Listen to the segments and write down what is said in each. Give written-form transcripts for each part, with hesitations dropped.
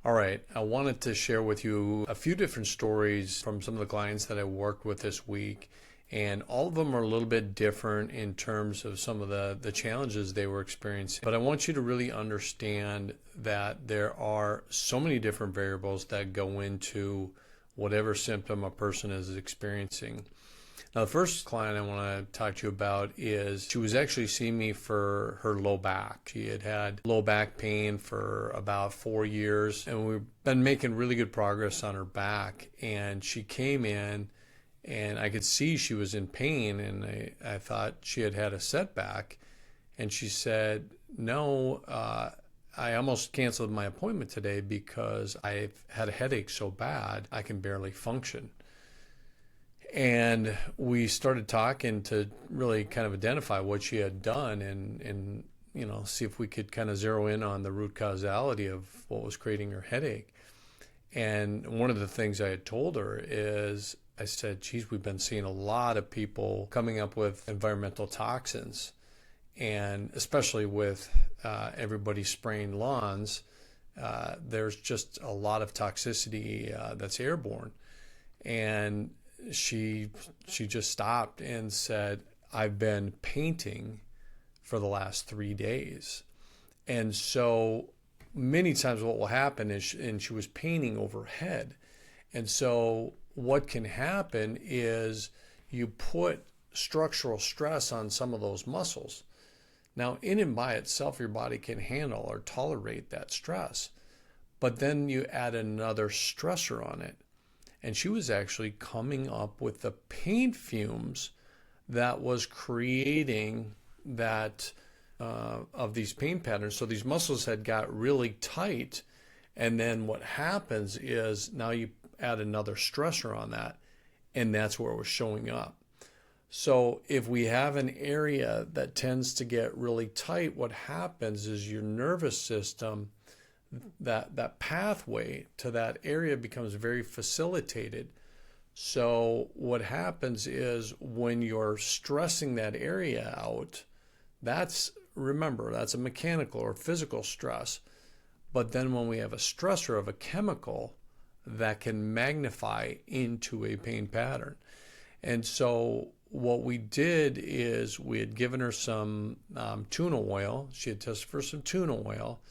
All right, I wanted to share with you a few different stories from some of the clients that I worked with this week. And all of them are a little bit different in terms of some of the challenges they were experiencing. But I want you to really understand that there are so many different variables that go into whatever symptom a person is experiencing. Now, the first client I want to talk to you about is she was actually seeing me for her low back. She had had low back pain for about 4 years, and we've been making really good progress on her back. And she came in, and I could see she was in pain, and I thought she had had a setback. And she said, no, I almost canceled my appointment today because I've had a headache so bad I can barely function. And we started talking to really kind of identify what she had done and see if we could kind of zero in on the root causality of what was creating her headache. And one of the things I had told her is, I said, geez, we've been seeing a lot of people coming up with environmental toxins, and especially with everybody spraying lawns, there's just a lot of toxicity that's airborne. And she just stopped and said, I've been painting for the last 3 days. And so many times what will happen is, and she was painting overhead. And so what can happen is you put structural stress on some of those muscles. Now, in and by itself, your body can handle or tolerate that stress. But then you add another stressor on it. And she was actually coming up with the paint fumes that was creating that of these pain patterns. So these muscles had got really tight. And then what happens is now you add another stressor on that, and that's where it was showing up. So if we have an area that tends to get really tight, what happens is your nervous system, that pathway to that area becomes very facilitated. So what happens is when you're stressing that area out, remember, that's a mechanical or physical stress. But then when we have a stressor of a chemical, that can magnify into a pain pattern. And so what we did is we had given her some tuna oil. She had tested for some tuna oil.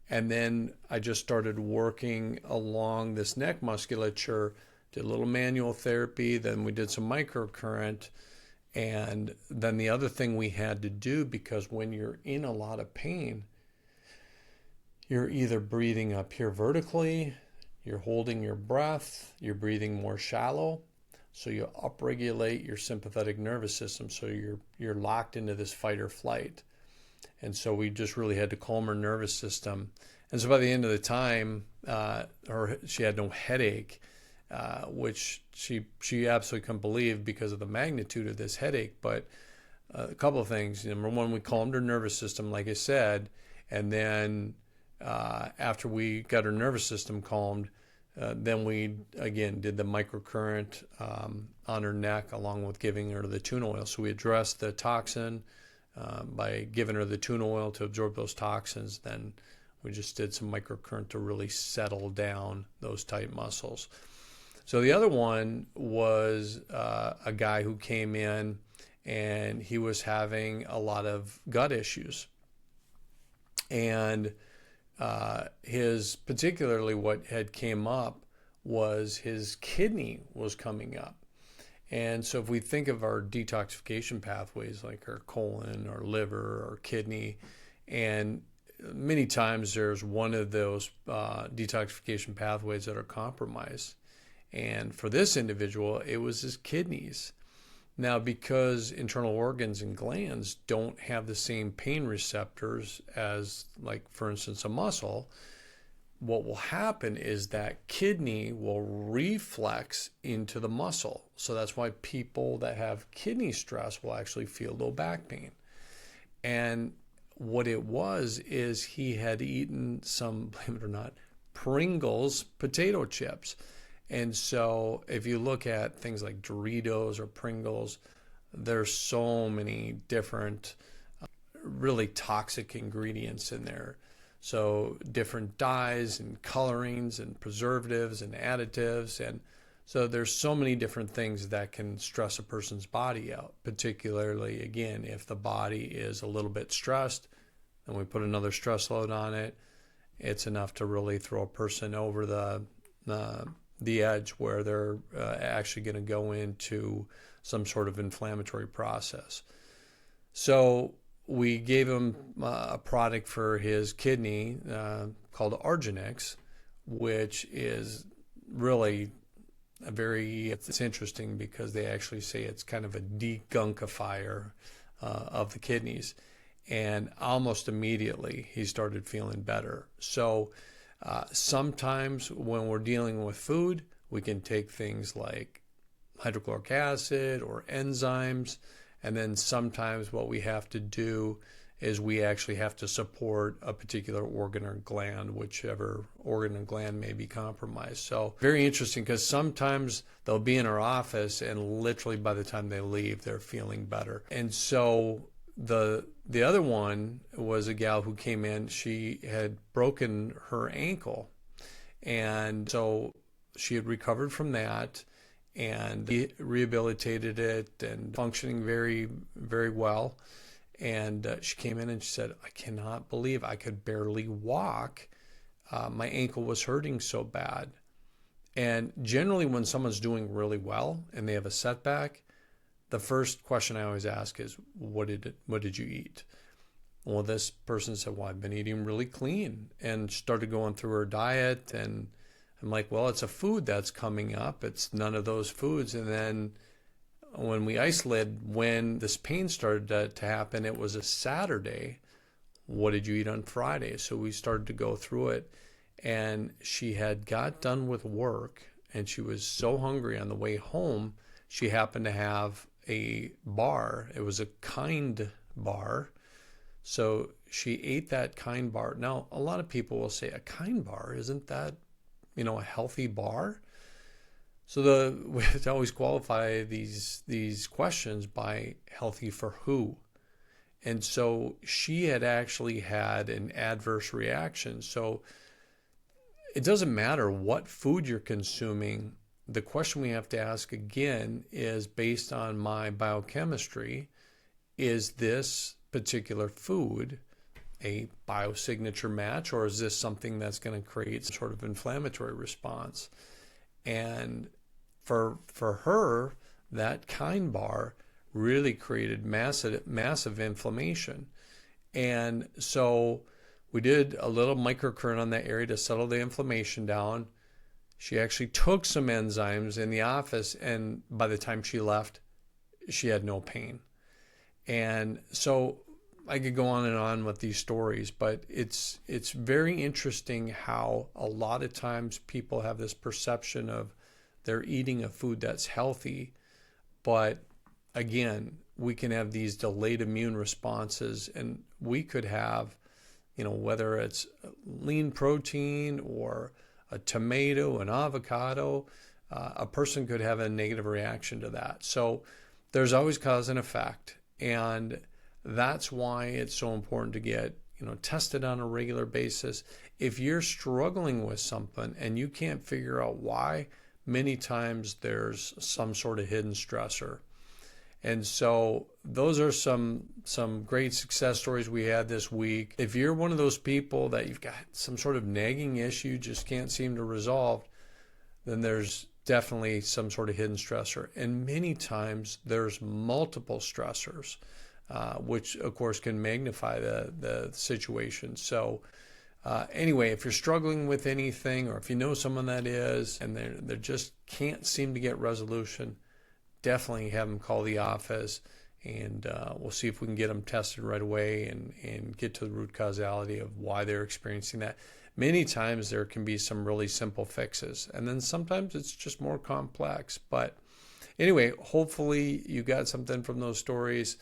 And then I just started working along this neck musculature, did a little manual therapy, then we did some microcurrent. And then the other thing we had to do, because when you're in a lot of pain, you're either breathing up here vertically, you're holding your breath, you're breathing more shallow. So you upregulate your sympathetic nervous system. So you're locked into this fight or flight. And so we just really had to calm her nervous system. And so by the end of the time, she had no headache, which she absolutely couldn't believe because of the magnitude of this headache. But a couple of things. Number one, we calmed her nervous system, like I said. And then after we got her nervous system calmed, then we, again, did the microcurrent on her neck along with giving her the tuna oil. So we addressed the toxin by giving her the tuna oil to absorb those toxins. Then we just did some microcurrent to really settle down those tight muscles. So the other one was a guy who came in and he was having a lot of gut issues. And particularly what had came up was his kidney was coming up. And so if we think of our detoxification pathways like our colon or liver or kidney, and many times there's one of those detoxification pathways that are compromised. And for this individual, it was his kidneys. Now, because internal organs and glands don't have the same pain receptors as, like, for instance, a muscle, what will happen is that kidney will reflex into the muscle. So that's why people that have kidney stress will actually feel low back pain. And what it was is he had eaten some, believe it or not, Pringles potato chips. And so if you look at things like Doritos or Pringles, there's so many different really toxic ingredients in there. So different dyes and colorings and preservatives and additives. And so there's so many different things that can stress a person's body out, particularly, again, if the body is a little bit stressed and we put another stress load on it, it's enough to really throw a person over the edge where they're actually going to go into some sort of inflammatory process. So we gave him a product for his kidney called Arginix, which is really it's interesting because they actually say it's kind of a degunkifier of the kidneys. And almost immediately he started feeling better. So sometimes when we're dealing with food, we can take things like hydrochloric acid or enzymes. And then sometimes what we have to do is we actually have to support a particular organ or gland, whichever organ and gland may be compromised. So very interesting, because sometimes they'll be in our office and literally by the time they leave, they're feeling better. And so the other one was a gal who came in. She had broken her ankle, and so she had recovered from that and rehabilitated it and functioning very, very well. And she came in and she said, I cannot believe I could barely walk. My ankle was hurting so bad. And generally when someone's doing really well and they have a setback, the first question I always ask is, what did you eat? Well, this person said, well, I've been eating really clean, and started going through her diet. And I'm like, well, it's a food that's coming up. It's none of those foods. And then when we isolated, when this pain started to happen, it was a Saturday. What did you eat on Friday? So we started to go through it, and she had got done with work and she was so hungry on the way home. She happened to have a bar. It was a Kind bar. So she ate that Kind bar. Now, a lot of people will say, a Kind bar, isn't that, a healthy bar? So we have to always qualify these questions by healthy for who. And so she had actually had an adverse reaction. So it doesn't matter what food you're consuming. The question we have to ask again is, based on my biochemistry, is this particular food a biosignature match, or is this something that's going to create some sort of inflammatory response? And for her, that Kind bar really created massive inflammation. And so we did a little microcurrent on that area to settle the inflammation down. She actually took some enzymes in the office, and by the time she left, she had no pain. And so I could go on and on with these stories, but it's very interesting how a lot of times people have this perception of they're eating a food that's healthy, but again, we can have these delayed immune responses, and we could have, whether it's lean protein or a tomato, an avocado, a person could have a negative reaction to that. So there's always cause and effect. And that's why it's so important to get, tested on a regular basis. If you're struggling with something and you can't figure out why, many times there's some sort of hidden stressor. And so those are some great success stories we had this week. If you're one of those people that you've got some sort of nagging issue, just can't seem to resolve, then there's definitely some sort of hidden stressor. And many times there's multiple stressors, which of course can magnify the situation. So anyway, if you're struggling with anything, or if you know someone that is, and they just can't seem to get resolution, definitely have them call the office, and we'll see if we can get them tested right away and get to the root causality of why they're experiencing that. Many times there can be some really simple fixes, and then sometimes it's just more complex. But anyway, hopefully you got something from those stories,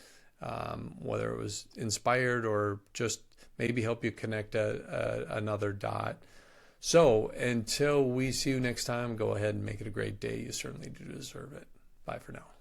whether it was inspired or just maybe help you connect another dot. So until we see you next time, go ahead and make it a great day. You certainly do deserve it. Bye for now.